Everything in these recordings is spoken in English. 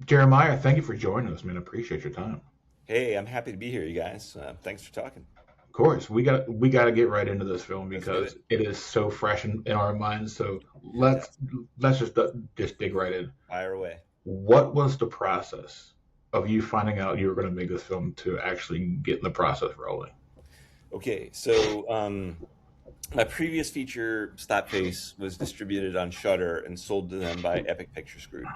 Jeremiah, thank you for joining us, man. I appreciate your time. Hey, I'm happy to be here, you guys. Thanks for talking. Of course, we got to get right into this film Let's do because it. it is so fresh in our minds. So Fantastic. let's just dig right in. Fire away. What was the process of you finding out you were going to make this film to actually get the process rolling? Okay, so my previous feature, Stop Face, was distributed on Shudder and sold to them by Epic Pictures Group.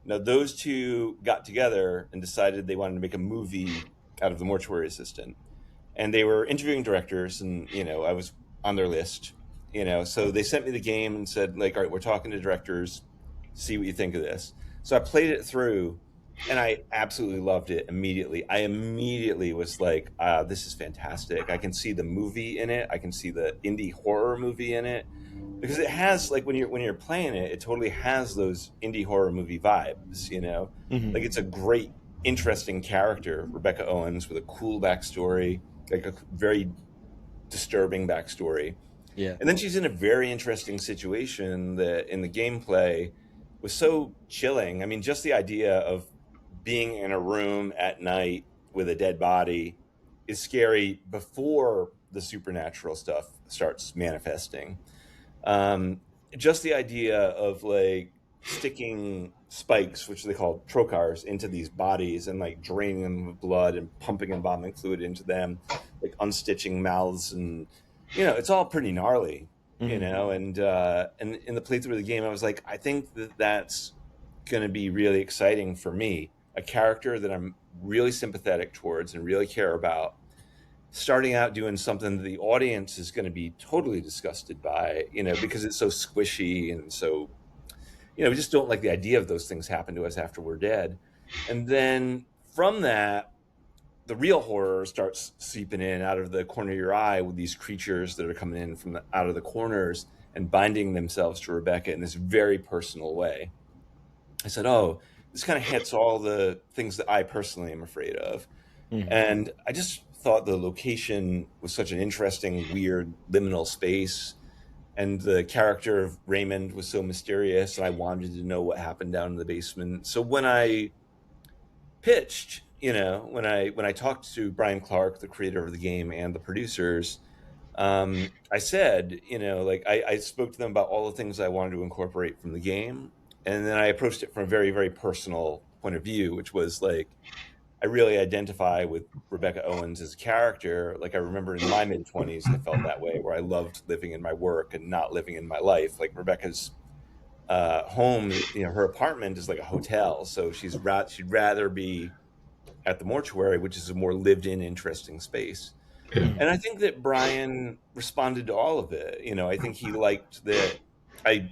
Now, those two got together and decided they wanted to make a movie out of the Mortuary Assistant. And they were interviewing directors, and, I was on their list, so they sent me the game and said, like, all right, we're talking to directors, see what you think of this. So I played it through, and I absolutely loved it immediately. I immediately was like, this is fantastic. I can see the movie in it. I can see the indie horror movie in it, because it has, like, when you're playing it, it totally has those indie horror movie vibes. Hmm. Like, it's a great, interesting character, Rebecca Owens, with a cool backstory, like a very disturbing backstory. Yeah. And then she's in a very interesting situation that in the gameplay was so chilling. I mean, just the idea of being in a room at night with a dead body is scary before the supernatural stuff starts manifesting. Um, just the idea of, like, sticking spikes, which they call trocars, into these bodies and, like, draining them with blood and pumping embalming fluid into them, like unstitching mouths, and it's all pretty gnarly. Hmm. And in the playthrough of the game, I was like, I think that that's going to be really exciting for me, a character that I'm really sympathetic towards and really care about, starting out doing something that the audience is going to be totally disgusted by, because it's so squishy and so, we just don't like the idea of those things happen to us after we're dead. And then from that, the real horror starts seeping in out of the corner of your eye, with these creatures that are coming in from out of the corners and binding themselves to Rebecca in this very personal way. I said, oh, this kind of hits all the things that I personally am afraid of. Hmm. And I just thought the location was such an interesting, weird, liminal space. And the character of Raymond was so mysterious, and I wanted to know what happened down in the basement. So when I pitched, when I talked to Brian Clark, the creator of the game, and the producers, I said, like, I spoke to them about all the things I wanted to incorporate from the game. And then I approached it from a very, very personal point of view, which was like, I really identify with Rebecca Owens as a character. Like, I remember in my mid 20s, I felt that way, where I loved living in my work and not living in my life. Like, Rebecca's home, her apartment is like a hotel. So she'd rather be at the mortuary, which is a more lived in, interesting space. Yeah. And I think that Brian responded to all of it. I think he liked that I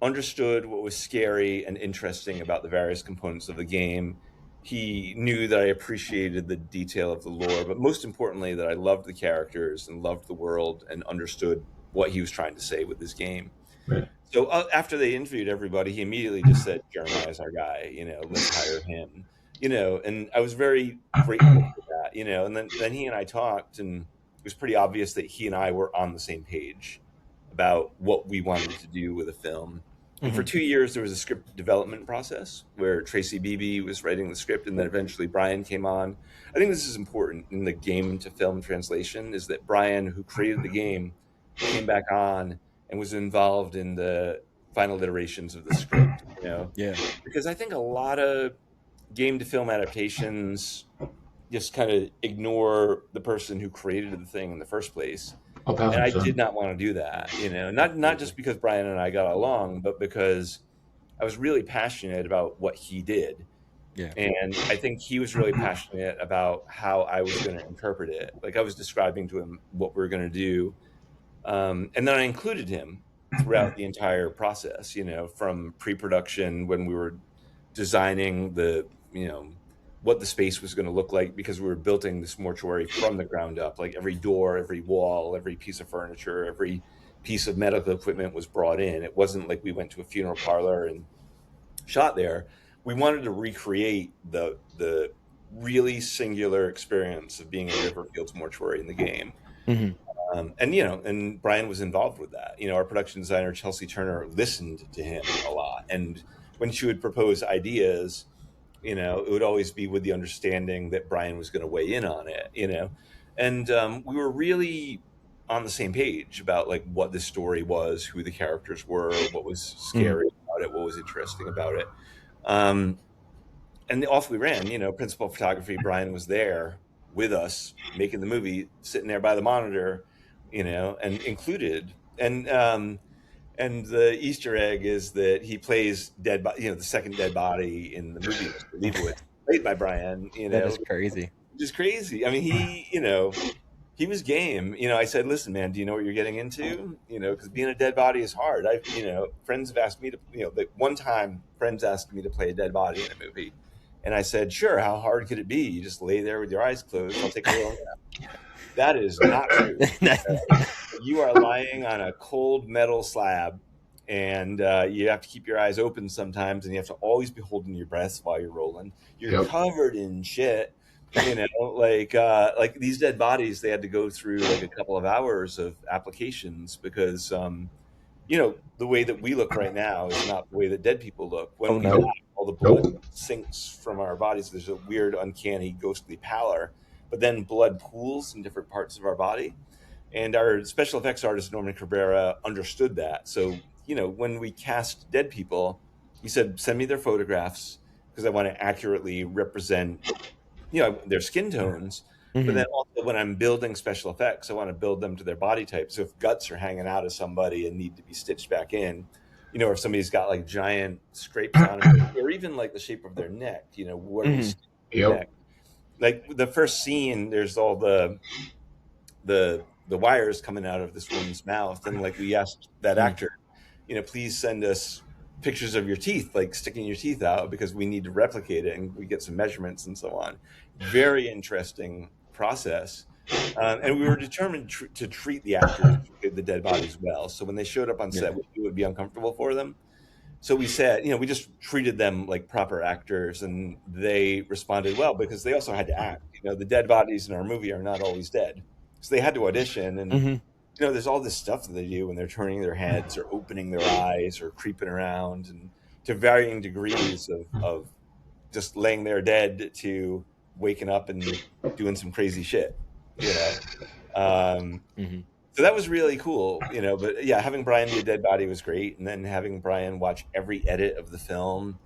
understood what was scary and interesting about the various components of the game. He knew that I appreciated the detail of the lore, but most importantly, that I loved the characters and loved the world and understood what he was trying to say with this game. Right. So after they interviewed everybody, he immediately just said, Jeremiah's our guy, let's hire him, and I was very grateful for that, and then he and I talked, and it was pretty obvious that he and I were on the same page about what we wanted to do with a film. And for Hmm. 2 years, there was a script development process where Tracy Beebe was writing the script, and then eventually Brian came on. I think this is important in the game to film translation, is that Brian, who created the game, came back on and was involved in the final iterations of the script, Yeah. because I think a lot of game to film adaptations just kind of ignore the person who created the thing in the first place. A And thousand I percent. did not want to do that, not just because Brian and I got along, but because I was really passionate about what he did. Yeah. And I think he was really passionate about how I was going to interpret it. Like, I was describing to him what we were going to do. And then I included him throughout the entire process, from pre-production, when we were designing what the space was going to look like, because we were building this mortuary from the ground up. Like, every door, every wall, every piece of furniture, every piece of medical equipment was brought in. It wasn't like we went to a funeral parlor and shot there. We wanted to recreate the really singular experience of being a Riverfields mortuary in the game. Hmm. And Brian was involved with that. Our production designer, Chelsea Turner, listened to him a lot. And when she would propose ideas, It would always be with the understanding that Brian was going to weigh in on it. And we were really on the same page about like what the story was, who the characters were, what was Mhm. scary about it, what was interesting about it. Um, and off we ran. Principal photography. Brian was there with us making the movie, sitting there by the monitor, and included. And the Easter egg is that he plays the second dead body in the movie, Mr. Leibowitz, played by Brian. That is crazy. Which is crazy. I mean, he was game. I said, listen, man, do you know what you're getting into? Because being a dead body is hard. Friends have asked me to, like one time, friends asked me to play a dead body in a movie. And I said, sure, how hard could it be? You just lay there with your eyes closed. I'll take a little nap. That is not true. You are lying on a cold metal slab, and you have to keep your eyes open sometimes, and you have to always be holding your breath while you're rolling. You're Yep. covered in shit. Like these dead bodies, they had to go through like a couple of hours of applications because the way that we look right now is not the way that dead people look. When Oh, we no. die, all the blood Nope. sinks from our bodies. There's a weird, uncanny, ghostly pallor, but then blood pools in different parts of our body. And our special effects artist, Norman Cabrera, understood that. So, when we cast dead people, he said, send me their photographs because I want to accurately represent, their skin tones. But Mhm. then also when I'm building special effects, I want to build them to their body type. So if guts are hanging out of somebody and need to be stitched back in, or if somebody's got like giant scrapes on them, or even like the shape of their neck, what are we Mhm. stitching in their Yep. neck? Like the first scene, there's all the wires coming out of this woman's mouth, and like we asked that Mm. actor, please send us pictures of your teeth, like sticking your teeth out, because we need to replicate it, and we get some measurements and so on. Very interesting process. And we were determined to treat the actors, the dead bodies, well. So when they showed up on Yeah. set, we knew it would be uncomfortable for them. So we said, we just treated them like proper actors, and they responded well because they also had to act. The dead bodies in our movie are not always dead, so they had to audition. And Mhm. there's all this stuff that they do when they're turning their heads or opening their eyes or creeping around, and to varying degrees of just laying there dead to waking up and doing some crazy shit. You know, um, Mhm. so that was really cool. But yeah, having Brian be a dead body was great, and then having Brian watch every edit of the film.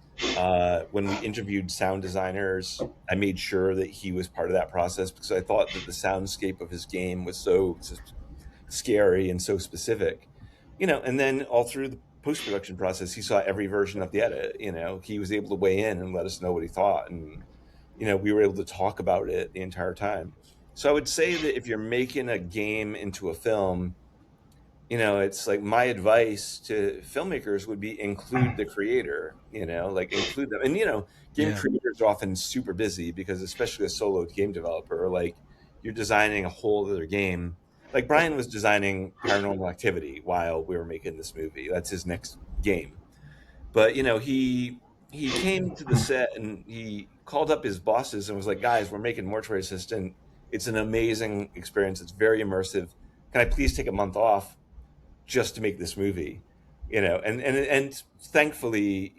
When we interviewed sound designers, I made sure that he was part of that process because I thought that the soundscape of his game was so scary and so specific. And then all through the post production process, he saw every version of the edit. He was able to weigh in and let us know what he thought, and we were able to talk about it the entire time. So I would say that if you're making a game into a film, it's like my advice to filmmakers would be include the creator, like include them. And, game Yeah. creators are often super busy because especially a solo game developer, like you're designing a whole other game. Like Brian was designing Paranormal Activity while we were making this movie. That's his next game. But he came to the set and he called up his bosses and was like, "Guys, we're making Mortuary Assistant. It's an amazing experience. It's very immersive. Can I please take a month off just to make this movie?" And thankfully,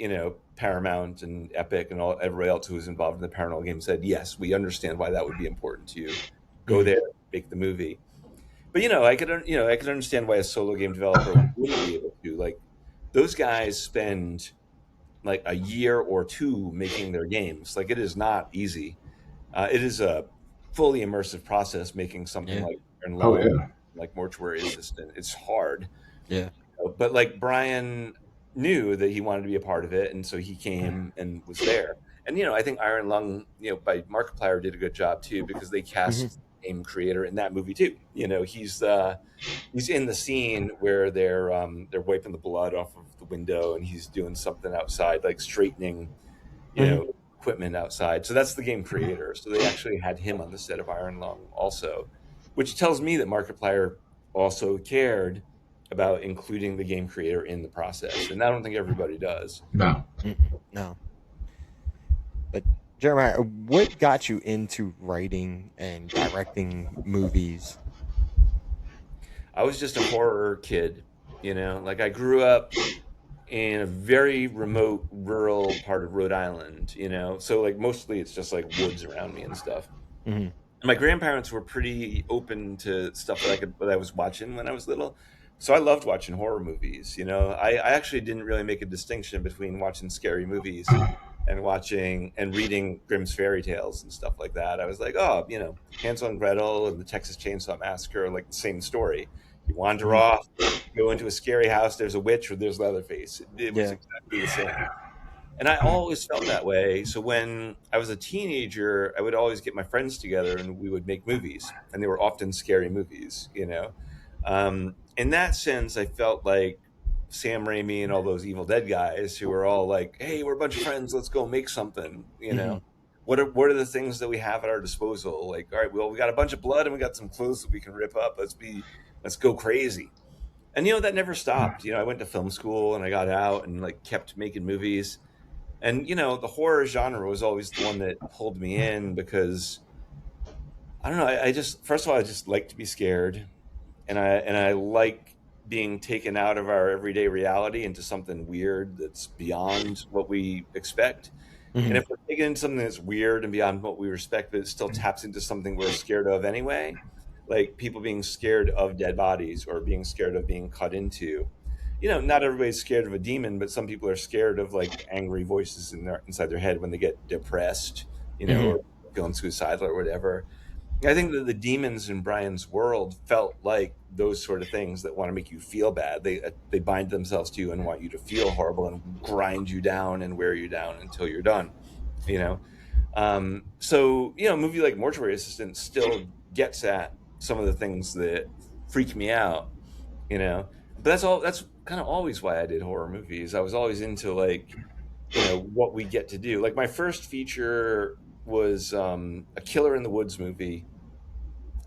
Paramount and Epic and everybody else who was involved in the Paranormal game said, "Yes, we understand why that would be important to you. Go Mhm. there, make the movie." But I could understand why a solo game developer wouldn't be able to. Like those guys spend like a year or two making their games. Like it is not easy. It is a fully immersive process making something Yeah. like Iron Oh Lung, yeah. like Mortuary Assistant. It's hard. Yeah. But like Brian knew that he wanted to be a part of it, and so he came and was there. And I think Iron Lung, by Markiplier did a good job too because they Mhm. cast the same creator in that movie too. He's in the scene where they're wiping the blood off of the window, and he's doing something outside, like straightening, Mhm. equipment outside. So that's the game creator. So they actually had him on the set of Iron Lung also, which tells me that Markiplier also cared about including the game creator in the process. And I don't think everybody does. No. No. But Jeremiah, what got you into writing and directing movies? I was just a horror kid, like I grew up in a very remote rural part of Rhode Island, so like mostly it's just like woods around me and stuff. Hmm. And my grandparents were pretty open to stuff that I was watching when I was little. So I loved watching horror movies. I actually didn't really make a distinction between watching scary movies and watching and reading Grimm's fairy tales and stuff like that. I was like, oh, Hansel and Gretel and the Texas Chainsaw Massacre are like the same story. You wander Hmm. off, go into a scary house, there's a witch or there's Leatherface. It was Yeah. exactly the same. And I always felt that way. So when I was a teenager, I would always get my friends together and we would make movies, and they were often scary movies. In that sense, I felt like Sam Raimi and all those Evil Dead guys who were all like, "Hey, we're a bunch of friends. Let's go make something." Hmm. What are the things that we have at our disposal? Like, all right, well, we got a bunch of blood and we got some clothes that we can rip up. Let's go crazy. And that never stopped. I went to film school and I got out and like kept making movies. And the horror genre was always the one that pulled me in because I don't know. I just first of all I just like to be scared, and I like being taken out of our everyday reality into something weird that's beyond what we expect. And Hmm. if we're taken into something that's weird and beyond what we respect, but it still taps into something we're scared of anyway, like people being scared of dead bodies or being scared of being cut into. Not everybody's scared of a demon, but some people are scared of like angry voices inside their head when they get depressed, Hmm. or feeling suicidal or whatever. I think that the demons in Brian's world felt like those sort of things that want to make you feel bad. They bind themselves to you and want you to feel horrible and grind you down and wear you down until you're done. You know, a movie like Mortuary Assistant still gets at some of the things that freak me out. But that's all. That's kind of always why I did horror movies. I was always into like what we get to do. Like my first feature was a Killer in the Woods movie,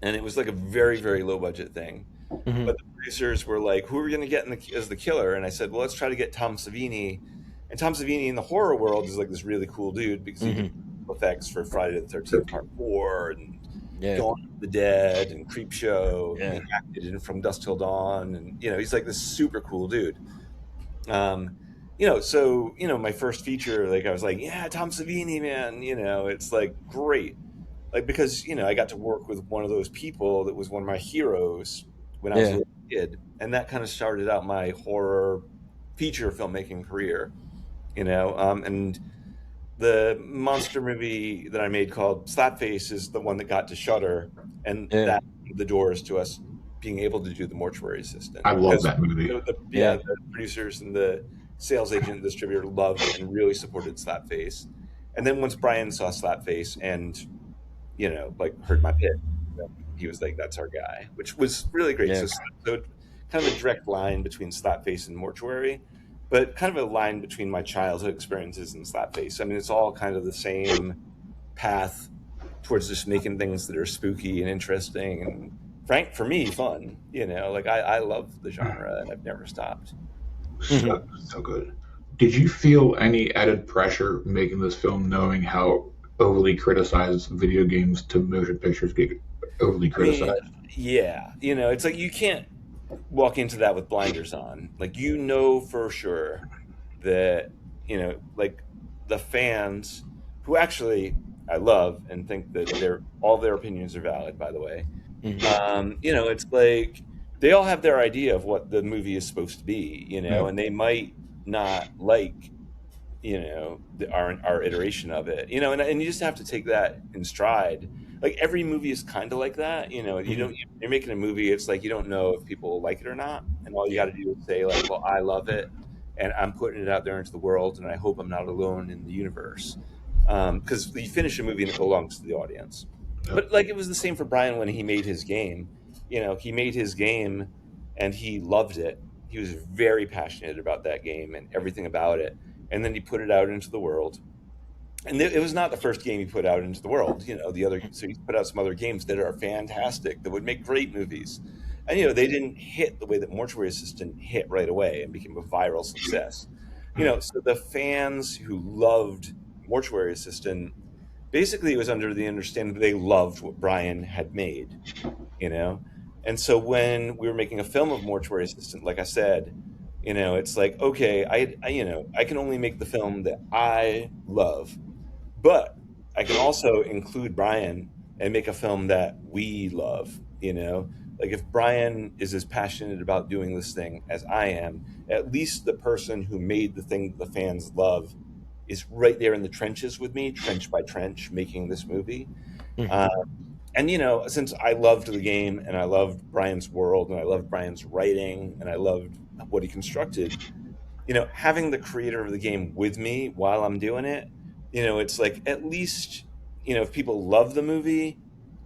and it was like a very very low budget thing. Hmm. But the producers were like, "Who are we going to get as the killer?" And I said, "Well, let's try to get Tom Savini." And Tom Savini in the horror world is like this really cool dude because he did Hmm. effects for Friday the 13th Part 4 and Yeah. Dawn of the Dead and Creep Show, and Yeah. he acted in From Dusk Till Dawn, and he's like this super cool dude. Um, my first feature, like I was like, yeah, Tom Savini, man, it's like great, like because I got to work with one of those people that was one of my heroes when I was a Yeah. little kid, and that kind of started out my horror feature filmmaking career. And the monster movie that I made called Slapface is the one that got to Shutter, and Yeah. that opened the doors to us being able to do the Mortuary Assistant I love because that movie. Yeah. the producers and the sales agent and distributor loved and really supported Slapface. And then once Brian saw Slapface and like heard my pitch, he was like, "That's our guy," which was really great. Yeah. So kind of a direct line between Slapface and Mortuary, but kind of a line between my childhood experiences and Slapface. I mean, it's all kind of the same path towards just making things that are spooky and interesting and for me, fun. Like I love the genre and I've never stopped. Hmm. So good. Did you feel any added pressure making this film, knowing how overly criticized video games to motion pictures get overly I mean, criticized? yeah, it's like you can't walk into that with blinders on. Like for sure that like the fans who actually I love and think that all their opinions are valid, by the way. Hmm. It's like they all have their idea of what the movie is supposed to be, Yeah. and they might not like our iteration of it, and you just have to take that in stride. Like every movie is kind of like that, you Hmm. don't you're making a movie, it's like you don't know if people like it or not, and all you got Yeah. to do is say like, well, I love it and I'm putting it out there into the world and I hope I'm not alone in the universe, because you finish a movie and it belongs to the audience. Yep. But like it was the same for Brian when he made his game. He made his game and he loved it. He was very passionate about that game and everything about it, and then he put it out into the world. And it was not the first game he put out into the world. So he put out some other games that are fantastic that would make great movies. And they didn't hit the way that Mortuary Assistant hit right away and became a viral success. So the fans who loved Mortuary Assistant, basically it was under the understanding that they loved what Brian had made, you know. And so when we were making a film of Mortuary Assistant, like I said, It's like, okay, I can only make the film that I love, but I can also include Brian and make a film that we love. Like if Brian is as passionate about doing this thing as I am, at least the person who made the thing that the fans love is right there in the trenches with me, trench by trench, making this movie. Uh, Hmm. and since I loved the game and I loved Brian's world and I loved Brian's writing and I loved what he constructed, having the creator of the game with me while I'm doing it, it's like at least, if people love the movie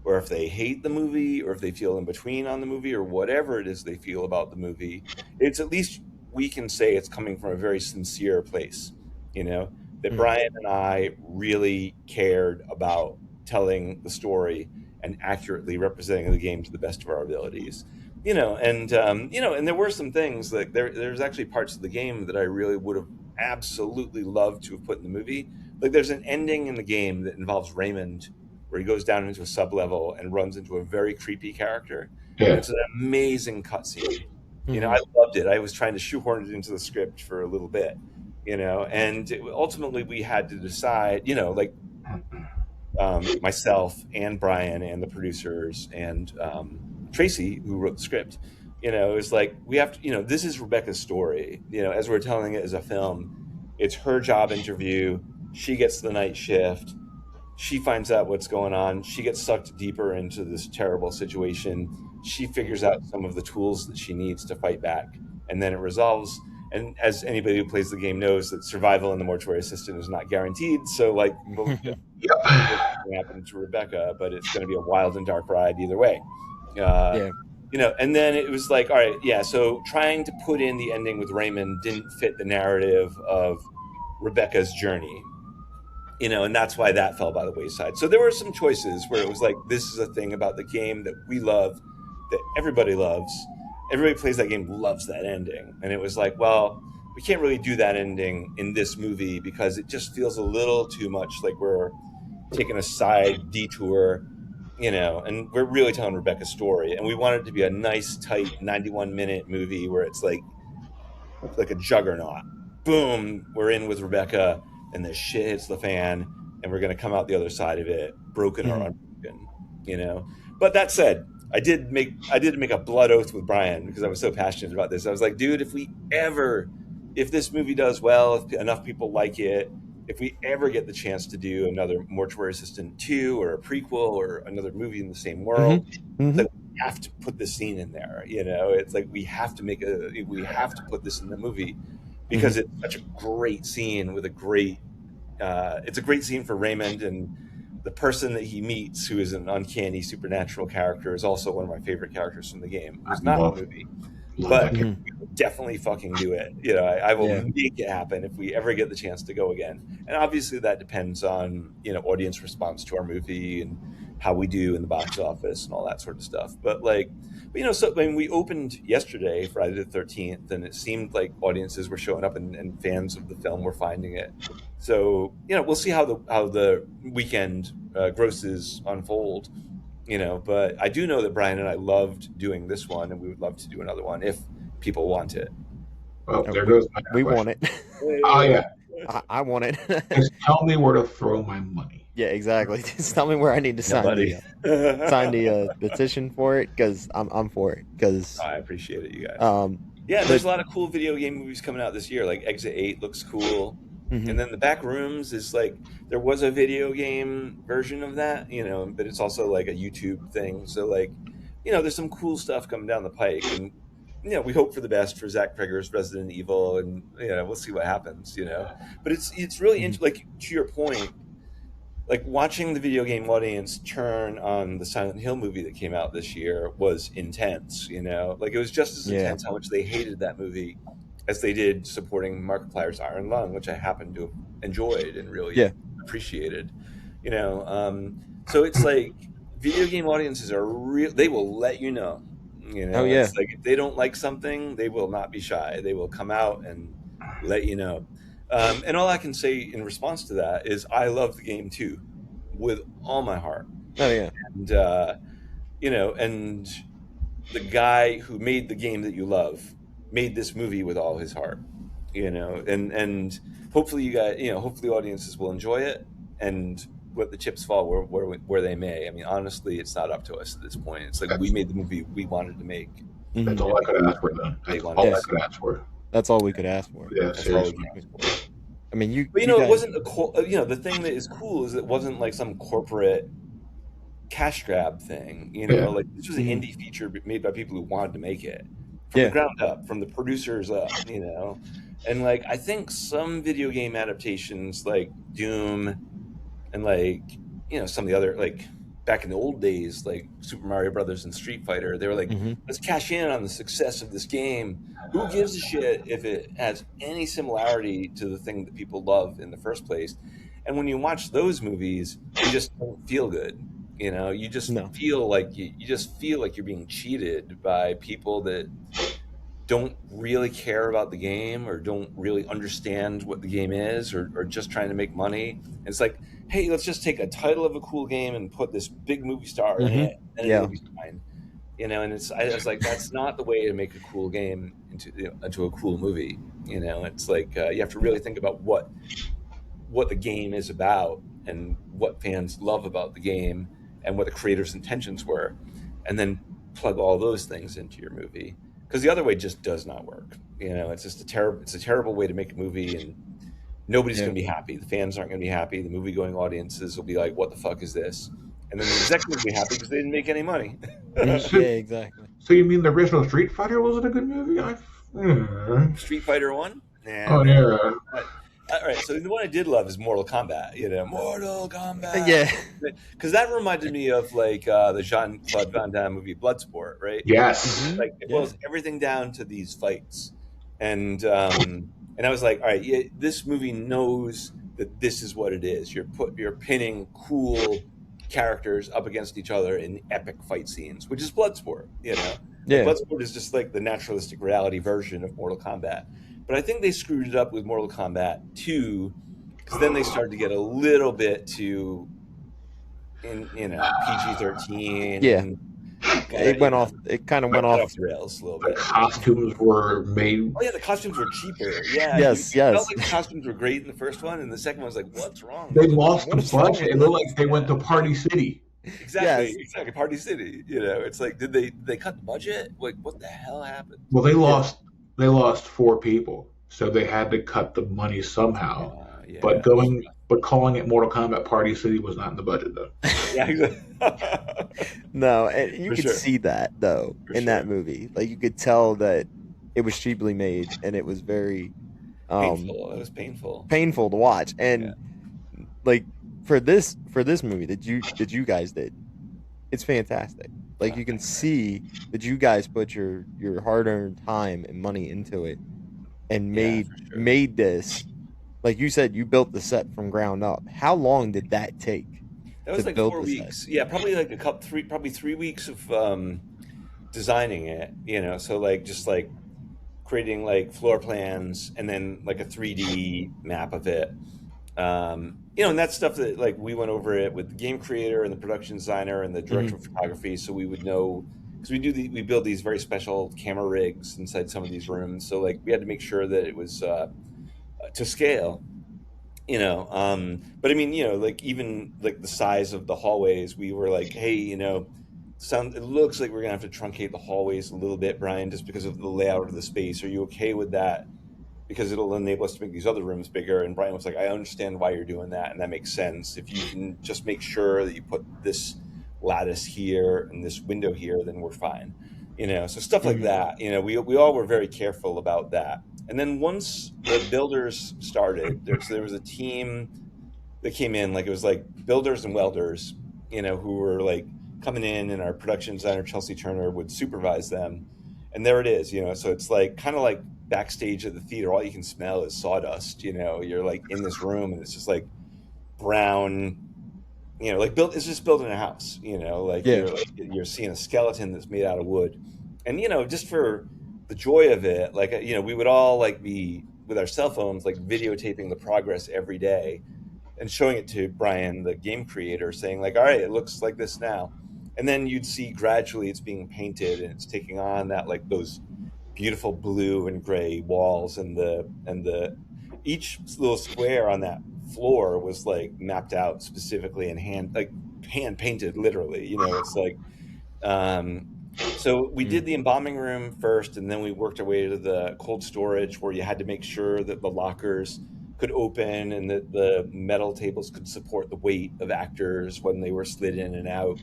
or if they hate the movie or if they feel in between on the movie or whatever it is they feel about the movie, it's at least we can say it's coming from a very sincere place, you know, that Hmm. Brian and I really cared about telling the story and accurately representing the game to the best of our abilities. And there were some things like there's actually parts of the game that I really would have absolutely loved to have put in the movie. Like there's an ending in the game that involves Raymond where he goes down into a sub level and runs into a very creepy character, and Yeah. it's an amazing cutscene. Hmm. I loved it. I was trying to shoehorn it into the script for a little bit, and ultimately we had to decide, like myself and Brian and the producers and Tracy, who wrote the script, is like, we have to, this is Rebecca's story. As we're telling it as a film, it's her job interview. She gets the night shift. She finds out what's going on. She gets sucked deeper into this terrible situation. She figures out some of the tools that she needs to fight back, and then it resolves. And as anybody who plays the game knows, that survival in the Mortuary Assistant is not guaranteed. So, like, well, what's Yep. going to happen to Rebecca, but it's going to be a wild and dark ride either way. Uh, Yeah. and then it was like, all right, yeah. So trying to put in the ending with Raymond didn't fit the narrative of Rebecca's journey, and that's why that fell by the wayside. So there were some choices where it was like, this is a thing about the game that we love, that everybody loves. Everybody plays that game, loves that ending. And it was like, well, we can't really do that ending in this movie because it just feels a little too much like we're taking a side detour, and we're really telling Rebecca's story. And we want it to be a nice, tight 91-minute movie where it's like a juggernaut. Boom, we're in with Rebecca, and the shit hits the fan, and we're going to come out the other side of it, broken or Hmm. unbroken. You know. But that said, I did make a blood oath with Brian because I was so passionate about this. I was like, dude, if this movie does well, if enough people like it, if we ever get the chance to do another Mortuary Assistant 2 or a prequel or another movie in the same Hmm. world, Hmm. that we have to put this scene in there. It's like we have to put this in the movie Hmm. because it's such a great scene with a great. It's a great scene for Raymond, and the person that he meets, who is an uncanny supernatural character, is also one of my favorite characters from the game, I who's not in the love movie, love but that Hmm. character. we will definitely fucking do it. I will Yeah. make it happen if we ever get the chance to go again. And obviously that depends on, audience response to our movie and how we do in the box office and all that sort of stuff. So when we opened yesterday, Friday the 13th, and it seemed like audiences were showing up and fans of the film were finding it. So, we'll see how the weekend grosses unfold, but I do know that Brian and I loved doing this one, and we would love to do another one if people want it. Well, Oh, there goes my we want question. it. Oh yeah, I want it. just tell me where to throw my money. Yeah, exactly. Just tell me where I need to Yeah, buddy. sign the petition for it because I'm for it because I appreciate it, you guys. um Yeah, and the there's a lot of cool video game movies coming out this year. Like Exit 8 looks cool. And mhm. then the Back Rooms is like, there was a video game version of that, but it's also like a YouTube thing. So like, there's some cool stuff coming down the pike, and we hope for the best for Zach Kreger's Resident Evil, and we'll see what happens. But it's really Mhm. like, to your point, like watching the video game audience turn on the Silent Hill movie that came out this year was intense. Like it was just as Yeah. intense how much they hated that movie as they did supporting Markiplier's Iron Lung, which I happen to have enjoyed and Yeah. really appreciated. So it's like video game audiences are real; they will let you know. Oh yeah. It's like if they don't like something, they will not be shy. They will come out and let you know. And all I can say in response to that is I love the game too, with all my heart. Oh yeah. And and the guy who made the game that you love made this movie with all his heart, and hopefully you guys, hopefully audiences will enjoy it and let the chips fall where they may. I mean, honestly, it's not up to us at this point. It's like we That's made the movie we wanted to make, that's Hmm. and all I people could ask for then. they That's wanted all to Yeah, I see. could ask for. that's all we could ask for. Yeah, That's all we seriously. could ask for. I mean, But you it guys. wasn't the thing that is cool is it wasn't like some corporate cash grab thing. Yeah. Like this was an Mhm. indie feature made by people who wanted to make it from the Yeah. ground up, from the producers up. And like I think some video game adaptations like Doom and like some of the other like back in the old days like Super Mario Brothers and Street Fighter, they were like, Hmm. let's cash in on the success of this game. Who gives a shit if it has any similarity to the thing that people love in the first place? And when you watch those movies, you just don't feel good. You just No. feel like you just feel like you're being cheated by people that don't really care about the game or don't really understand what the game is or just trying to make money. And it's like, hey, let's just take a title of a cool game and put this big movie star in Hmm. it and Yeah. it'll be fine. And I was like, that's not the way to make a cool game into a cool movie. It's like you have to really think about what the game is about and what fans love about the game and what the creator's intentions were, and then plug all those things into your movie. Because the other way just does not work. It's just a terrible way to make a movie, and nobody's Yeah. going to be happy. The fans aren't going to be happy. The movie going audiences will be like, "What the fuck is this?" And then the executives will be happy because they didn't make any money. Hmm. So, Yeah. Exactly. so you mean the original Street Fighter wasn't a good movie? Street Fighter One, nah, Oh man. yeah. All right, so the one I did love is Mortal Kombat. Mortal Kombat, Yeah. because that reminded me of like the Jean Claude Van Damme movie Bloodsport, right? Yes. Hmm. Like it Yeah. boils everything down to these fights, and I was like, all right, yeah, this movie knows that this is what it is. You're pinning cool characters up against each other in epic fight scenes, which is Bloodsport. Like Yeah. Bloodsport is just like the naturalistic reality version of Mortal Kombat. But I think they screwed it up with Mortal Kombat 2 because then they started to get a little bit too PG-13 Yeah. and It went off. It kind of went got off. off the rails a little The bit. costumes were made. Oh yeah, the costumes were cheaper. Yeah, Yes. you felt Yes. like the costumes were great in the first one, and the second one was like, what's wrong They with it? lost the What is wrong budget. with It looked this? like they went to Party City. Exactly, Yes. exactly. Party City. It's like, did they cut the budget? Like, what the hell happened? Well, Yeah. they lost 4 people, so they had to cut the money somehow. But Yeah, but calling it Mortal Kombat Party City was not in the budget though. yeah, exactly. No, and you For could sure, see that though for in sure. that movie. Like you could tell that it was cheaply made and it was very Painful. It was painful. painful to watch. Yeah, And like for this movie that you guys did, it's fantastic. Like you can thanks, man. see that you guys put your hard-earned time and money into it and Yeah, for sure. made this, like you said, you built the set from ground up. How long did that take That to was like build four the set? weeks. Yeah, probably like probably 3 weeks of designing it. So like just like creating like floor plans and then like a 3D map of it. And that's stuff that like we went over it with the game creator and the production designer and the director Hmm. of photography, so we would know because we build these very special camera rigs inside some of these rooms. So like we had to make sure that it was to scale. But I mean, like even like the size of the hallways, we were like, hey, it looks like we're gonna have to truncate the hallways a little bit, Brian, just because of the layout of the space. Are you okay with that? Because it'll enable us to make these other rooms bigger. And Brian was like, I understand why you're doing that, and that makes sense. If you can just make sure that you put this lattice here and this window here, then we're fine. So stuff like Hmm. that. We all were very careful about that. And then once the builders started, there was a team that came in, like it was like builders and welders, who were like coming in, and our production designer Chelsea Turner would supervise them. And there it is. So it's like kind of like backstage at the theater. All you can smell is sawdust. You're like in this room, and it's just like brown. Like built. It's just building a house. Like Yeah. you're seeing a skeleton that's made out of wood, and just for the joy of it, like we would all like be with our cell phones, like videotaping the progress every day and showing it to Brian, the game creator, saying like, all right, it looks like this now. And then you'd see gradually it's being painted and it's taking on that like those beautiful blue and gray walls, and the each little square on that floor was like mapped out specifically and hand painted literally. It's like um, so we did Mm. the embalming room first, and then we worked our way to the cold storage where you had to make sure that the lockers could open and that the metal tables could support the weight of actors when they were slid in and out.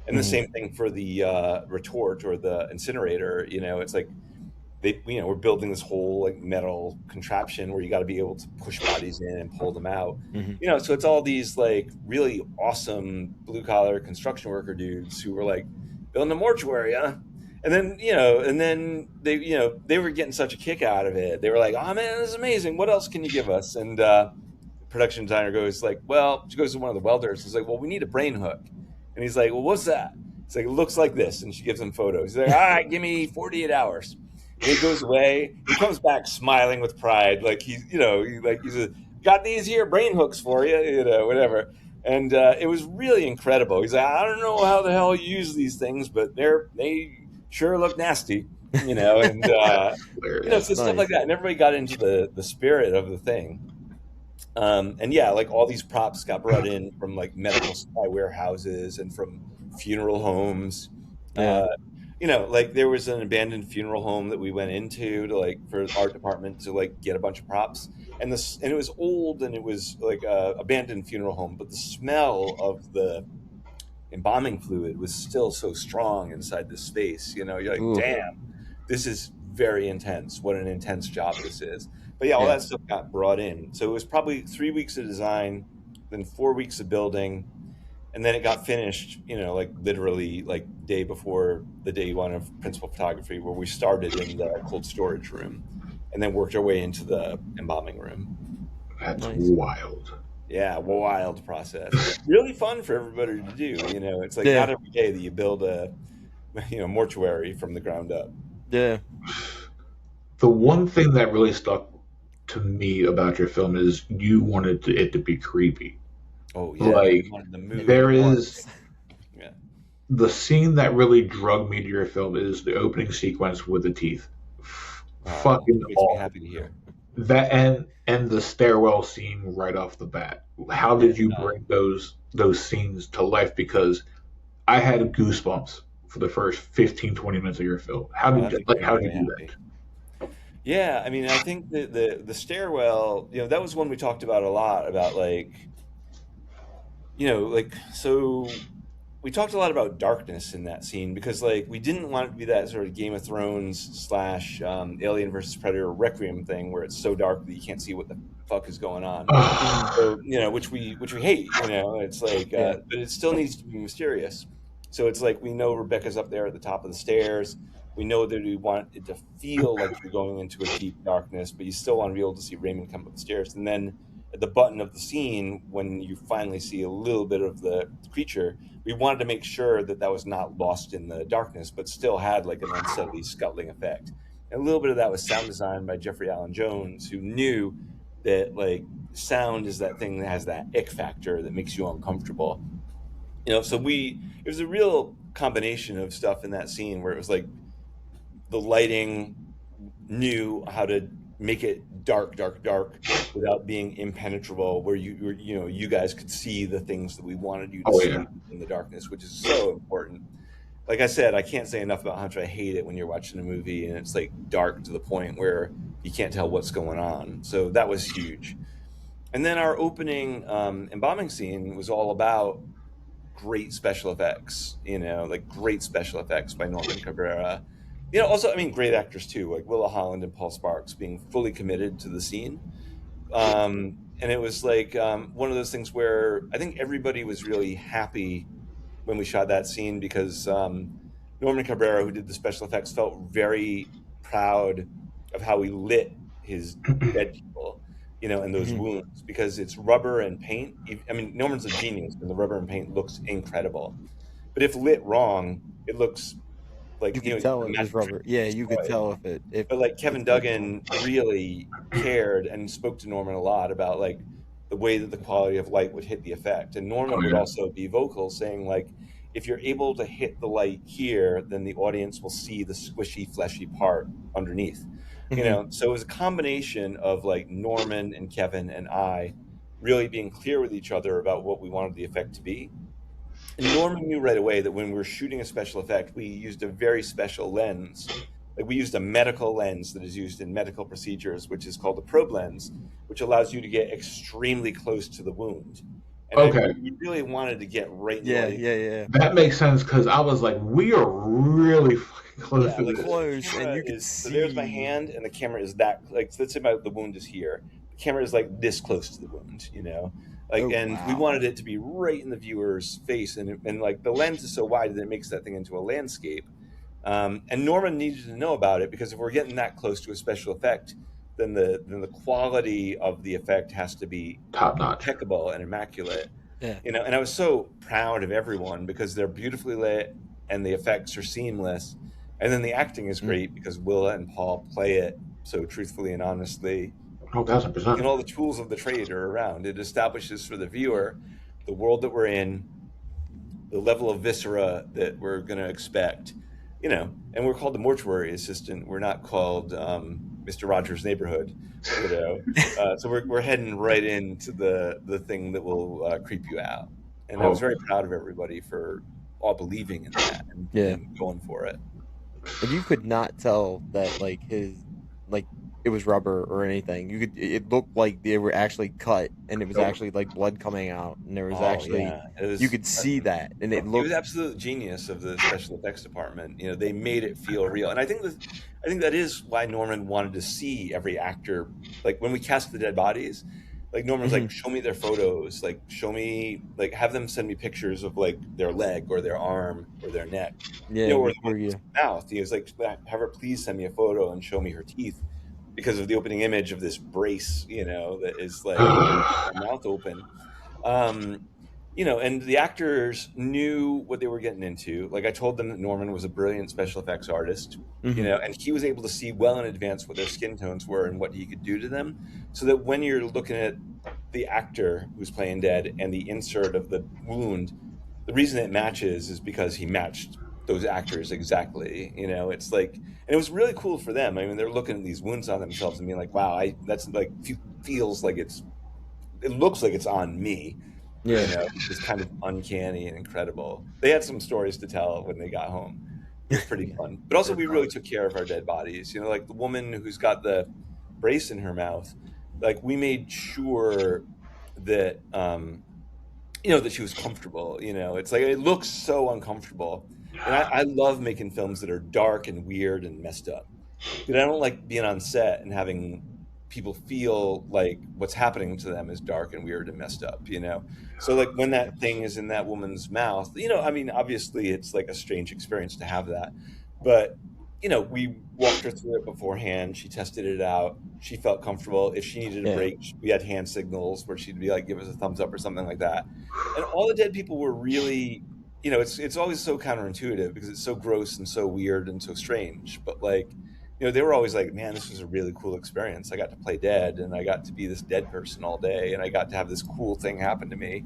And the Mhm. same thing for the retort or the incinerator. It's like we're building this whole like metal contraption where you got to be able to push bodies in and pull them out. Mhm. So it's all these like really awesome blue collar construction worker dudes who were like building a mortuary, huh? And then they were getting such a kick out of it. They were like, "Oh man, this is amazing! What else can you give us?" And the production designer goes like, "Well," she goes to one of the welders. He's like, "Well, we need a brain hook," and he's like, "Well, what's that?" It's like, "It looks like this," and she gives him photos. He's like, "All right, give me 48 hours." And he goes away. He comes back smiling with pride, like he's got these here brain hooks for you, whatever. And it was really incredible. He's like, "I don't know how the hell you use these things, but they sure look nasty, and That's hilarious. so stuff like Nice. that." And everybody got into the spirit of the thing. And yeah, like all these props got brought in from like medical supply warehouses and from funeral homes. Yeah. Uh, like there was an abandoned funeral home that we went into to like for art department to like get a bunch of props, and it was old and it was like a abandoned funeral home, but the smell of the embalming fluid was still so strong inside this space. You're like, Ooh. damn, this is very intense. What an intense job this is. But yeah, all Yeah. that stuff got brought in. So it was probably 3 weeks of design, then 4 weeks of building, and then it got finished, like literally like day before the day one of principal photography, where we started in the cold storage room and then worked our way into the embalming room. That's Nice. wild. Yeah, wild process, but really fun for everybody to do. It's like Yeah. not every day that you build a mortuary from the ground up. Yeah. The one thing that really stuck to me about your film is you wanted it to be creepy. Oh yeah, we Like, wanted the mood there is dark. Yeah, the scene that really drug me to your film is the opening sequence with the teeth. Fucking makes me awful. happy to hear. That and the stairwell scene right off the bat. How Yeah, did you bring those scenes to life? Because I had goosebumps for the first 15, 20 minutes of your film. that makes me How did very you do happy. Yeah, I mean, I think that the stairwell, that was one we talked about a lot about like like so we talked a lot about darkness in that scene because like we didn't want it to be that sort of Game of Thrones slash Alien versus Predator Requiem thing where it's so dark that you can't see what the fuck is going on. Mhm. that? So which we hate. It's like, Yeah. but it still needs to be mysterious. So it's like we know Rebecca's up there at the top of the stairs. We know that we want it to feel like you're going into a deep darkness, but you still want to be able to see Raymond come up the stairs. And then at the button of the scene, when you finally see a little bit of the creature, we wanted to make sure that that was not lost in the darkness, but still had like an unsteady scuttling effect. And a little bit of that was sound design by Jeffrey Allen Jones, who knew that like sound is that thing that has that ick factor that makes you uncomfortable. So it was a real combination of stuff in that scene where it was like the lighting knew how to make it dark, dark, dark without being impenetrable, where you guys could see the things that we wanted you to Oh yeah. see in the darkness, which is so important. Like I said, I can't say enough about how much I hate it when you're watching a movie and it's like dark to the point where you can't tell what's going on. So that was huge. And then our opening embalming scene was all about great special effects, like great special effects by Norman Cabrera. Also, I mean, great actors too, like Willa Holland and Paul Sparks being fully committed to the scene. And it was like one of those things where I think everybody was really happy when we shot that scene because Norman Cabrera, who did the special effects, felt very proud of how he lit his dead people, and those Mhm. wounds because it's rubber and paint. I mean, Norman's a genius, and the rubber and paint looks incredible. But if lit wrong, it looks like You could the tell it was magic trick rubber. is Yeah, you could destroyed. tell if But like it's Kevin lit wrong. Duggan really cared and spoke to Norman a lot about like the way that the quality of light would hit the effect. And Oh Norman would yeah. also be vocal saying like if you're able to hit the light here, then the audience will see the squishy, fleshy part underneath. Hmm. So it was a combination of like Norman and Kevin and I really being clear with each other about what we wanted the effect to be. And Norman knew right away that when we were shooting a special effect, we used a very special lens. Like we used a medical lens that is used in medical procedures, which is called a probe lens, which allows you to get extremely close to the wound. And Okay, we really wanted to get right in the Yeah, audience. yeah, yeah. that makes sense because I was like, we are really fucking close Yeah, to like this. the Close, and camera you could is so there's my see. hand, and the camera is that like so let's say the wound is here. The camera is like this close to the wound, like, Oh and we wow. wanted it to be right in the viewer's face, and like the lens is so wide that it makes that thing into a landscape. And Norman needed to know about it because if we're getting that close to a special effect, then the quality of the effect has to be Top notch. impeccable and immaculate. Yeah. And I was so proud of everyone because they're beautifully lit and the effects are seamless. And then the acting is Mm. great because Willa and Paul play it so truthfully and honestly. Oh, 1000%. And all the tools of the trade are around. It establishes for the viewer the world that we're in, the level of viscera that we're going to expect, and we're called the Mortuary Assistant. We're not called Mr. Rogers' Neighborhood, you know. So we're heading right into the thing that will creep you out. And I was Oh, very proud of everybody for all believing in that Yeah. and going for it. And you could not tell that like it was rubber or anything. It looked like they were actually cut, and it was nope. actually like blood coming out, and there was Oh actually, yeah, it you was. could see that, and it It was looked. absolute genius of the special effects department. They made it feel real, and I think that is why Norman wanted to see every actor. Like when we cast the dead bodies, like Norman was like, Mhm. "Show me their photos. Like show me, like have them send me pictures of like their leg or their arm or their neck, Yeah, or the before woman's you. mouth." He was like, "Have her please send me a photo and show me her teeth." Because of the opening image of this brace, that is like her mouth open. Um, and the actors knew what they were getting into. Like I told them that Norman was a brilliant special effects artist, Hmm. and he was able to see well in advance what their skin tones were and what he could do to them. So that when you're looking at the actor who's playing dead and the insert of the wound, the reason it matches is because he matched those actors exactly. It's like, and it was really cool for them. I mean, they're looking at these wounds on themselves and being like, "Wow, that's like feels like it looks like it's on me." Yeah. It's kind of uncanny and incredible. They had some stories to tell when they got home. It was pretty Yeah. fun. But also, Good we really times. took care of our dead bodies. Like the woman who's got the brace in her mouth, like we made sure that that she was comfortable. It's like it looks so uncomfortable, and I love making films that are dark and weird and messed up. But I don't like being on set and having people feel like what's happening to them is dark and weird and messed up. So like when that thing is in that woman's mouth, I mean, obviously it's like a strange experience to have that, but we walked her through it beforehand. She tested it out. She felt comfortable. If she needed a Yeah. break, we had hand signals where she'd be like, give us a thumbs up or something like that. And all the dead people were really, it's always so counterintuitive because it's so gross and so weird and so strange. But like, they were always like, man, this was a really cool experience. I got to play dead and I got to be this dead person all day and I got to have this cool thing happen to me.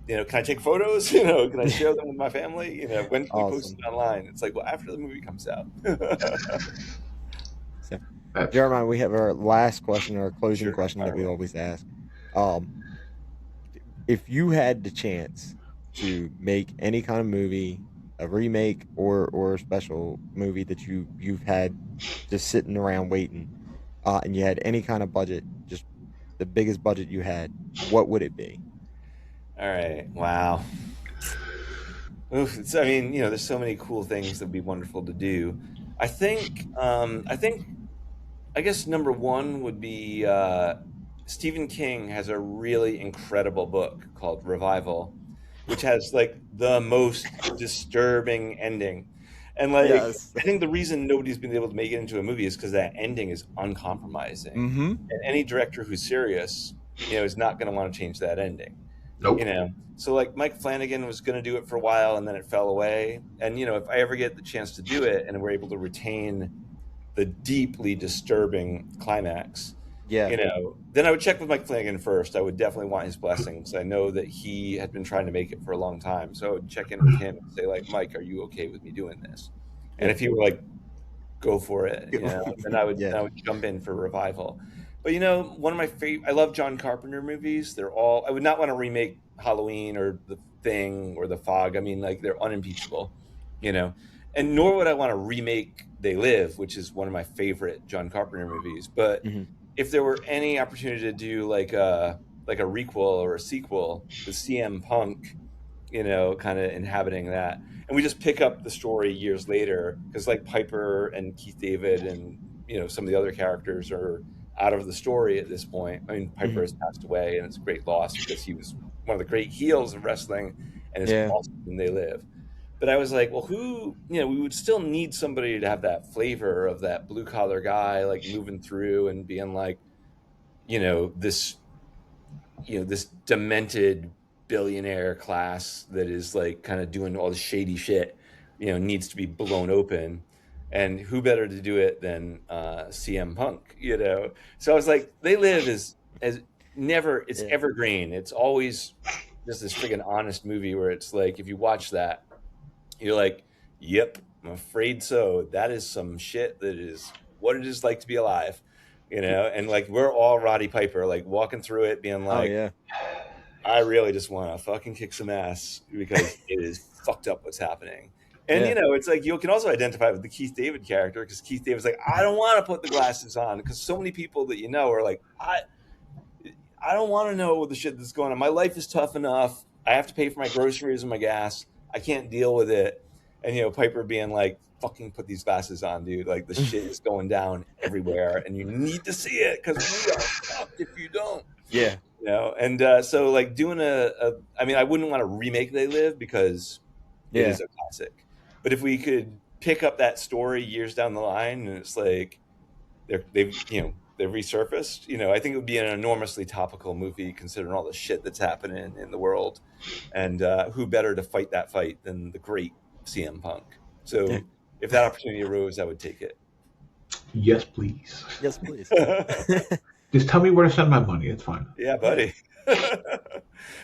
Can I take photos? Can I share them with my family? When can we post Awesome. it online? It's like, well, after the movie comes out. So, That's Jeremiah, we have our last question, our closing Sure, question fire that we away. always ask. Um, if you had the chance to make any kind of movie, a remake or a special movie that you've had just sitting around waiting, and you had any kind of budget, just the biggest budget you had, what would it be? All right. Wow. Oof, I mean, there's so many cool things that'd be wonderful to do. I think I guess number one would be Stephen King has a really incredible book called Revival, which has like the most disturbing ending. And like, Yes. I think the reason nobody's been able to make it into a movie is because that ending is uncompromising. Mm-hmm. And any director who's serious, is not going to want to change that ending. You nope. know, so like Mike Flanagan was going to do it for a while and then it fell away. And if I ever get the chance to do it and we're able to retain the deeply disturbing climax, Yeah. Then I would check with Mike Flanagan first. I would definitely want his blessing because I know that he had been trying to make it for a long time. So I would check in with him and say, like, Mike, are you okay with me doing this? And Yeah. if he were like, go for it, then I would Yeah. jump in for revival. But one of my favorite, I love John Carpenter movies. They're all, I would not want to remake Halloween or The Thing or The Fog. I mean, like, they're unimpeachable, you know, and nor would I want to remake They Live, which is one of my favorite John Carpenter movies. But Hmm. if there were any opportunity to do like a requel or a sequel with CM Punk, kind of inhabiting that, and we just pick up the story years later because like Piper and Keith David and some of the other characters are out of the story at this point. I mean, Piper Hmm. has passed away, and it's a great loss because he was one of the great heels of wrestling, and is Yeah. awesome when They Live. But I was like, well, we would still need somebody to have that flavor of that blue collar guy, like moving through and being like, this, this demented billionaire class that is like kind of doing all the shady shit, needs to be blown open. And who better to do it than CM Punk. So I was like, They Live is as never, it's Yeah. evergreen. It's always just this friggin' honest movie where it's like, if you watch that, you're like, yep, I'm afraid so. That is some shit that is what it is like to be alive, and like we're all Roddy Piper, like walking through it being Oh like, yeah. I really just want to fucking kick some ass because it is fucked up what's happening. And Yeah. it's like you can also identify with the Keith David character because Keith David's like, I don't want to put the glasses on because so many people that are like, I don't want to know the shit that's going on. My life is tough enough. I have to pay for my groceries and my gas. I can't deal with it. And Piper being like, fucking put these glasses on, dude. Like the shit is going down everywhere and you need to see it because we are fucked if you don't. Yeah. And so like doing I mean, I wouldn't want to remake They Live because it Yeah. is a classic. But if we could pick up that story years down the line and it's like they've resurfaced, I think it would be an enormously topical movie considering all the shit that's happening in the world. And who better to fight that fight than the great CM Punk? So Yeah. if that opportunity arose, I would take it. Yes, please. Yes, please. Just tell me where to send my money. It's fine. Yeah, buddy.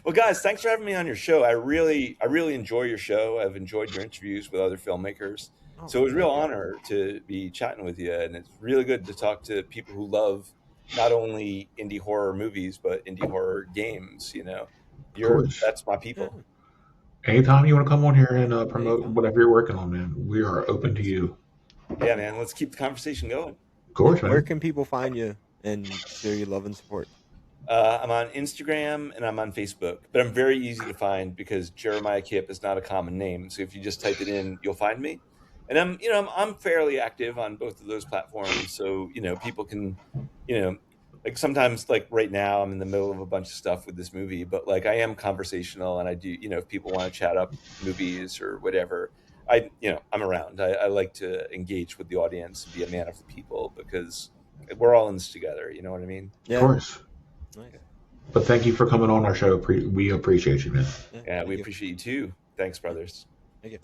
Well, guys, thanks for having me on your show. I really enjoy your show. I've enjoyed your interviews with other filmmakers. Oh, So it was a real thank you. honor to be chatting with you, and it's really good to talk to people who love not only indie horror movies but indie horror games. Of course. That's my Yeah. people. Anytime you want to come on here and promote Anytime. whatever you're working on, man, we are open to you. Yeah, man. Let's keep the conversation going. Of course, Where man. can people find you and show you love and support? I'm on Instagram and I'm on Facebook, but I'm very easy to find because Jeremiah Kipp is not a common name. So if you just type it in, you'll find me. And I'm fairly active on both of those platforms. So, people can, like sometimes like right now I'm in the middle of a bunch of stuff with this movie, but like I am conversational and I do, if people want to chat up movies or whatever, I'm around. I like to engage with the audience and be a man of the people because we're all in this together. You know what I mean? Of Yeah. course. Nice. But thank you for coming on our show. We appreciate you, man. Yeah, we Thank you. appreciate you too. Thanks, brothers. Thank you.